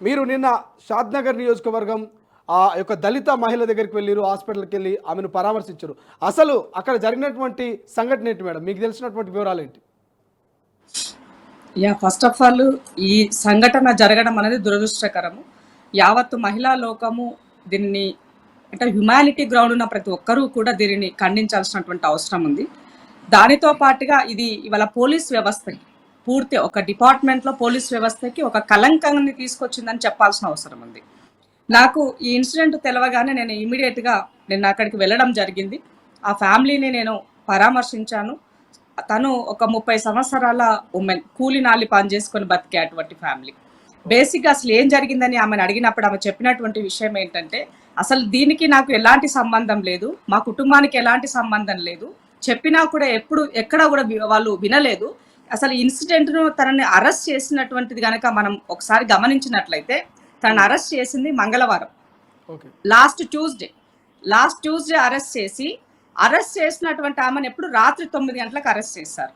మీరు నిన్న షాద్నగర్ నియోజకవర్గం ఆ యొక్క దళిత మహిళ దగ్గరికి వెళ్ళారు, హాస్పిటల్కి వెళ్ళి ఆమెను పరామర్శించారు. అసలు అక్కడ జరిగినటువంటి సంఘటన ఏంటి మేడం? మీకు తెలిసినటువంటి వివరాలు ఏంటి? ఫస్ట్ ఆఫ్ ఆల్ ఈ సంఘటన జరగడం అనేది దురదృష్టకరము. యావత్తు మహిళా లోకము దీన్ని అంటే హ్యుమానిటీ గ్రౌండ్ ఉన్న ప్రతి ఒక్కరూ కూడా దీనిని ఖండించాల్సినటువంటి అవసరం ఉంది. దానితో పాటుగా ఇది ఇవాళ పోలీస్ వ్యవస్థకి పూర్తి ఒక డిపార్ట్మెంట్లో పోలీస్ వ్యవస్థకి ఒక కలంకాన్ని తీసుకొచ్చిందని చెప్పాల్సిన అవసరం ఉంది. నాకు ఈ ఇన్సిడెంట్ తెలవగానే నేను ఇమీడియట్గా నిన్న అక్కడికి వెళ్ళడం జరిగింది. ఆ ఫ్యామిలీని నేను పరామర్శించాను. తను ఒక 30 సంవత్సరాల ఉమెన్, కూలి నాలి పని చేసుకొని బతికే అటువంటి ఫ్యామిలీ. బేసిక్గా అసలు ఏం జరిగిందని ఆమెను అడిగినప్పుడు ఆమె చెప్పినటువంటి విషయం ఏంటంటే, అసలు దీనికి నాకు ఎలాంటి సంబంధం లేదు, మా కుటుంబానికి ఎలాంటి సంబంధం లేదు, చెప్పినా కూడా ఎక్కడ కూడా వాళ్ళు వినలేదు. అసలు ఇన్సిడెంట్ను తనని అరెస్ట్ చేసినటువంటిది కనుక మనం ఒకసారి గమనించినట్లయితే, తనని అరెస్ట్ చేసింది మంగళవారం, లాస్ట్ ట్యూస్డే అరెస్ట్ చేసినటువంటి ఆమెను ఎప్పుడు రాత్రి 9 గంటలకు అరెస్ట్ చేశారు.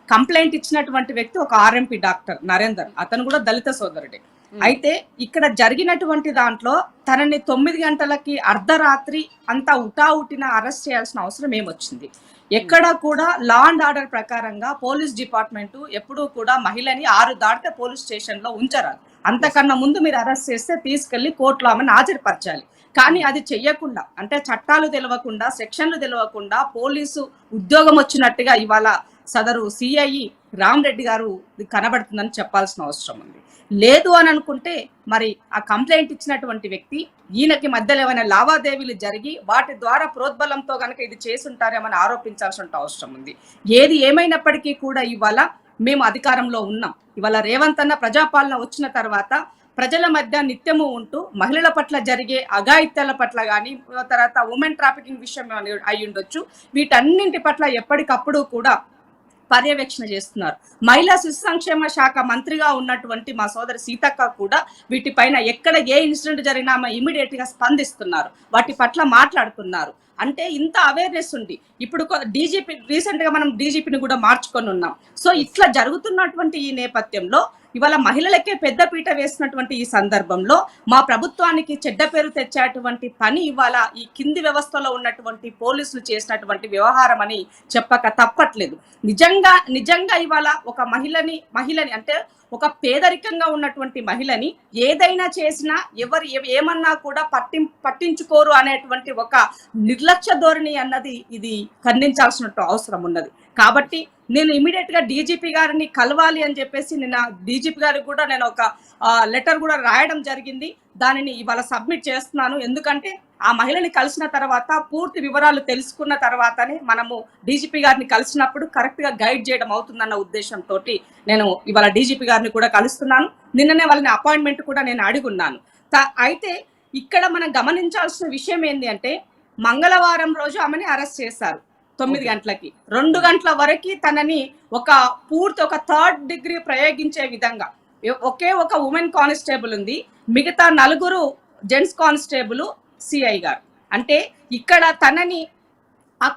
కంప్లైంట్ ఇచ్చినటువంటి వ్యక్తి ఒక ఆర్ఎంపీ డాక్టర్ నరేందర్, అతను కూడా దళిత సోదరుడే. అయితే ఇక్కడ జరిగినటువంటి దాంట్లో తనని 9 గంటలకి అర్ధరాత్రి అంతా ఉటావుటిన అరెస్ట్ చేయాల్సిన అవసరం ఏమొచ్చింది? ఎక్కడ కూడా లా అండ్ ఆర్డర్ ప్రకారంగా పోలీస్ డిపార్ట్మెంట్ ఎప్పుడూ కూడా మహిళని 6 దాటితే పోలీస్ స్టేషన్ లో ఉంచరాదు. అంతకన్నా ముందు మీరు అరెస్ట్ చేస్తే తీసుకెళ్లి కోర్టులో ఆమెను హాజరుపరచాలి. కానీ అది చెయ్యకుండా, అంటే చట్టాలు తెలియకుండా, సెక్షన్లు తెలియకుండా పోలీసు ఉద్యోగం వచ్చినట్టుగా ఇవాళ సదరు సిఐ రామరెడ్డి గారు కనబడుతుందని చెప్పాల్సిన అవసరం ఉంది. లేదు అని అనుకుంటే మరి ఆ కంప్లైంట్ ఇచ్చినటువంటి వ్యక్తి ఈయనకి మధ్యలో ఏమైనా లావాదేవీలు జరిగి వాటి ద్వారా ప్రోద్బలంతో కనుక ఇది చేసుంటారేమని ఆరోపించాల్సిన అవసరం ఉంది. ఏది ఏమైనప్పటికీ కూడా ఇవాళ మేము అధికారంలో ఉన్నాం. ఇవాళ రేవంత్ అన్న ప్రజాపాలన వచ్చిన తర్వాత ప్రజల మధ్య నిత్యము ఉంటూ మహిళల పట్ల జరిగే అఘాయిత్యాల పట్ల కానీ, తర్వాత ఉమెన్ ట్రాఫికింగ్ విషయం అయి ఉండొచ్చు, వీటన్నింటి పట్ల ఎప్పటికప్పుడు కూడా పర్యవేక్షణ చేస్తున్నారు. మహిళా శిశు సంక్షేమ శాఖ మంత్రిగా ఉన్నటువంటి మా సోదరి సీతక్క కూడా వీటిపైన ఎక్కడ ఏ ఇన్సిడెంట్ జరిగినా ఇమీడియట్ గా స్పందిస్తున్నారు, వాటి పట్ల మాట్లాడుతున్నారు. అంటే ఇంత అవేర్నెస్ ఉంది. ఇప్పుడు డీజీపీ రీసెంట్ గా మనం డీజీపీని కూడా మార్చుకొని ఉన్నాం. సో ఇట్లా జరుగుతున్నటువంటి ఈ నేపథ్యంలో ఇవాళ మహిళలకే పెద్దపీట వేసినటువంటి ఈ సందర్భంలో మా ప్రభుత్వానికి చెడ్డ పేరు తెచ్చేటువంటి పని ఇవాళ ఈ కింది వ్యవస్థలో ఉన్నటువంటి పోలీసులు చేసినటువంటి వ్యవహారం అని చెప్పక తప్పట్లేదు. నిజంగా ఇవాళ ఒక మహిళని అంటే ఒక పేదరికంగా ఉన్నటువంటి మహిళని ఏదైనా చేసినా ఎవరు ఏమన్నా కూడా పట్టించుకోరు అనేటువంటి ఒక నిర్లక్ష్య ధోరణి అన్నది ఇది ఖండించాల్సిన అవసరం ఉన్నది. కాబట్టి నేను ఇమీడియట్ గా డీజీపీ గారిని కలవాలి అని చెప్పేసి నిన్న డీజీపీ గారికి కూడా నేను ఒక లెటర్ కూడా రాయడం జరిగింది. దానిని ఇవాళ సబ్మిట్ చేస్తున్నాను. ఎందుకంటే ఆ మహిళని కలిసిన తర్వాత పూర్తి వివరాలు తెలుసుకున్న తర్వాతనే మనము డీజీపీ గారిని కలిసినప్పుడు కరెక్ట్ గా గైడ్ చేయడం అవుతుందన్న ఉద్దేశంతో నేను ఇవాళ డీజీపీ గారిని కూడా కలుస్తున్నాను. నిన్ననే వాళ్ళని అపాయింట్మెంట్ కూడా నేను అడుగున్నాను. అయితే ఇక్కడ మనం గమనించాల్సిన విషయం ఏంటి అంటే, మంగళవారం రోజు ఆమెని అరెస్ట్ చేశారు 9 గంటలకి. 2 గంటల వరకు తనని ఒక 3rd డిగ్రీ ప్రయోగించే విధంగా ఒకే ఒక ఉమెన్ కానిస్టేబుల్ ఉంది, మిగతా 4 జెంట్స్ కానిస్టేబుల్, సిఐ గారు. అంటే ఇక్కడ తనని ఆ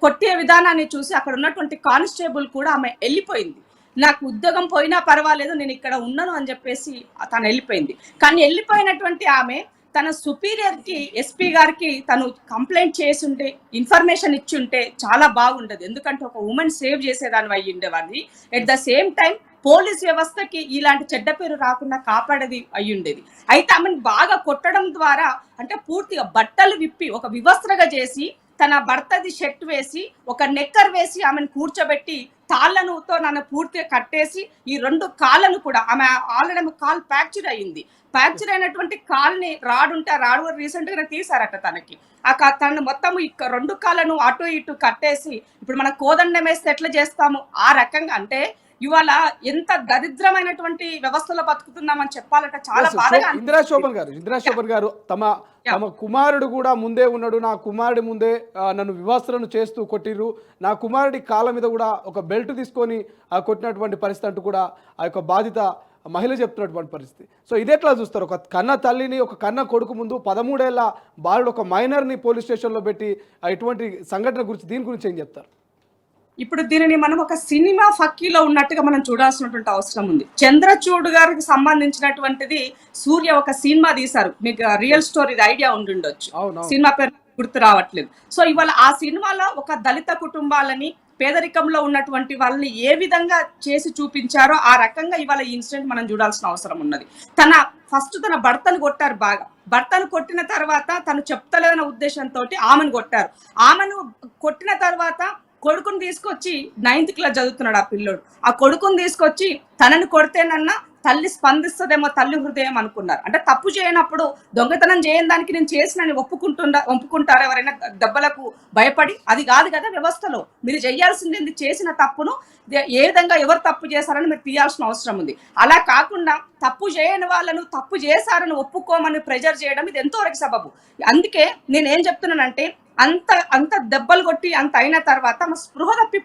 కొట్టే విధానాన్ని చూసి అక్కడ ఉన్నటువంటి కానిస్టేబుల్ కూడా ఆమె వెళ్ళిపోయింది. నాకు ఉద్యోగం పోయినా పర్వాలేదు, నేను ఇక్కడ ఉన్నాను అని చెప్పేసి తను వెళ్ళిపోయింది. కానీ వెళ్ళిపోయినటువంటి ఆమె తన సుపీరియర్ కి, ఎస్పీ గారికి తను కంప్లైంట్ చేసి ఉంటే, ఇన్ఫర్మేషన్ ఇచ్చి ఉంటే చాలా బాగుండదు. ఎందుకంటే ఒక ఉమెన్ సేవ్ చేసేదాన్ని అయ్యి ఉండేవాడిని. At the same time police వ్యవస్థకి ఇలాంటి చెడ్డ పేరు రాకుండా కాపాడేది అయి ఉండేది. అయితే ఆమెను బాగా కొట్టడం ద్వారా, అంటే పూర్తిగా బట్టలు విప్పి ఒక వివస్త్రగా చేసి తన భర్తది షర్ట్ వేసి ఒక నెక్కర్ వేసి ఆమెను కూర్చోబెట్టి తాళ్లనుతో నన్ను పూర్తిగా కట్టేసి ఈ 2 కాళ్ళను కూడా, ఆమె ఆల్రెడీ కాల్ ఫ్రాక్చర్ అయ్యింది, ఫ్రాక్చర్ అయినటువంటి కాల్ని రాడు రీసెంట్ గా తీసారట తనకి. తను మొత్తం 2 కాళ్ళను అటు ఇటు కట్టేసి ఇప్పుడు మన కోదండం వేస్తే ఎట్లా చేస్తాము ఆ రకంగా, అంటే ఇవాళ ఎంత దరిద్రమైనటువంటి వ్యవస్థలో బతుకుతున్నామని చెప్పాలంటే చాలా బాధగా. ఇందిరా శోభన్ గారు తమ కుమారుడు కూడా ముందే ఉన్నాడు, నా కుమారుడి ముందే నన్ను వివాసలను చేస్తూ కొట్టిర్రు, నా కుమారుడి కాళ్ళ మీద కూడా ఒక బెల్ట్ తీసుకొని కొట్టినటువంటి పరిస్థితి అంటూ కూడా ఆ యొక్క బాధిత మహిళ చెప్తున్నటువంటి పరిస్థితి. సో ఇదెట్లా చూస్తారు? ఒక కన్న తల్లిని, ఒక కన్న కొడుకు ముందు 13 ఏళ్ల బాలుడు ఒక మైనర్ని పోలీస్ స్టేషన్లో పెట్టి ఇటువంటి సంఘటన గురించి, దీని గురించి ఏం చెప్తారు? ఇప్పుడు దీనిని మనం ఒక సినిమా ఫక్కీలో ఉన్నట్టుగా మనం చూడాల్సినటువంటి అవసరం ఉంది. చంద్రచూడ్ గారికి సంబంధించినటువంటిది సూర్య ఒక సినిమా తీశారు, మీకు రియల్ స్టోరీ ఐడియా ఉండుండొచ్చు, సినిమా పేరు గుర్తు రావట్లేదు. సో ఇవాళ ఆ సినిమాలో ఒక దళిత కుటుంబాలని, పేదరికంలో ఉన్నటువంటి వాళ్ళని ఏ విధంగా చేసి చూపించారో ఆ రకంగా ఇవాళ ఈ ఇన్సిడెంట్ మనం చూడాల్సిన అవసరం ఉన్నది. తన భర్తను కొట్టారు, బాగా భర్తను కొట్టిన తర్వాత తను చెప్తలేదన్న ఉద్దేశంతో ఆమెను కొట్టారు. ఆమెను కొట్టిన తర్వాత కొడుకుని తీసుకొచ్చి 9th క్లాస్ చదువుతున్నాడు ఆ పిల్లోడు. ఆ కొడుకుని తీసుకొచ్చి తనని కొడితేనన్నా తల్లి స్పందిస్తుందేమో, తల్లి హృదయం అనుకున్నారు. అంటే తప్పు చేయనప్పుడు, దొంగతనం చేయని దానికి నేను చేసినని ఒప్పుకుంటారు ఎవరైనా దెబ్బలకు భయపడి? అది కాదు కదా వ్యవస్థలో. మీరు చేయాల్సింది చేసిన తప్పును ఏ విధంగా ఎవరు తప్పు చేశారని మీరు తీయాల్సిన అవసరం ఉంది. అలా కాకుండా తప్పు చేయని వాళ్ళను తప్పు చేశారని ఒప్పుకోమని ప్రెజర్ చేయడం ఇది ఎంతవరకు సబబు? అందుకే నేనేం చెప్తున్నానంటే, అంత దెబ్బలు కొట్టి అంత అయిన తర్వాత స్పృహ తప్పి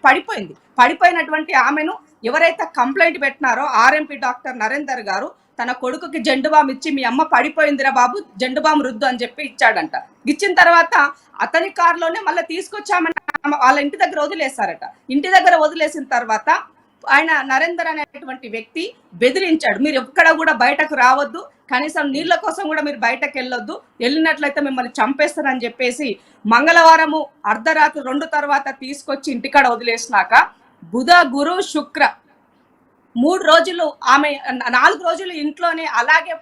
పడిపోయినటువంటి ఆమెను ఎవరైతే కంప్లైంట్ పెట్టినారో ఆర్ఎంపీ డాక్టర్ నరేందర్ గారు తన కొడుకుకి జెండుబామ్ ఇచ్చి, మీ అమ్మ పడిపోయిందిరా బాబు, జెండుబామ్ రుద్దు అని చెప్పి ఇచ్చాడంట. ఇచ్చిన తర్వాత అతని కారులోనే మళ్ళీ తీసుకొచ్చామని వాళ్ళ ఇంటి దగ్గర వదిలేశారట. ఇంటి దగ్గర వదిలేసిన తర్వాత ఆయన నరేందర్ అనేటువంటి వ్యక్తి బెదిరించాడు, మీరు ఎక్కడ కూడా బయటకు రావద్దు, కనీసం నీళ్ల కోసం కూడా మీరు బయటకు వెళ్ళొద్దు, వెళ్ళినట్లయితే మిమ్మల్ని చంపేస్తారని చెప్పేసి మంగళవారము అర్ధరాత్రి 2 తర్వాత తీసుకొచ్చి ఇంటికాడ వదిలేసినాక బుధ, గురు, శుక్ర 3 రోజులు ఆమె 4 రోజులు ఇంట్లోనే అలాగే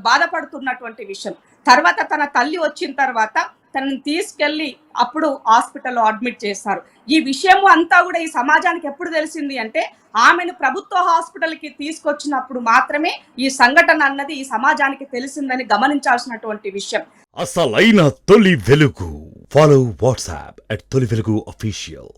బాధపడుతున్నటువంటి విషయం. తర్వాత తన తల్లి వచ్చిన తర్వాత తనని తీసుకెళ్లి అప్పుడు హాస్పిటల్లో అడ్మిట్ చేస్తారు. ఈ విషయము అంతా కూడా ఈ సమాజానికి ఎప్పుడు తెలిసింది అంటే, ఆమెను ప్రభుత్వ హాస్పిటల్కి తీసుకొచ్చినప్పుడు మాత్రమే ఈ సంఘటన అన్నది ఈ సమాజానికి తెలిసిందని గమనించాల్సినటువంటి విషయం. అసలైన తొలి వెలుగు. ఫాలో వాట్సాప్ @తొలి వెలుగు అఫీషియల్.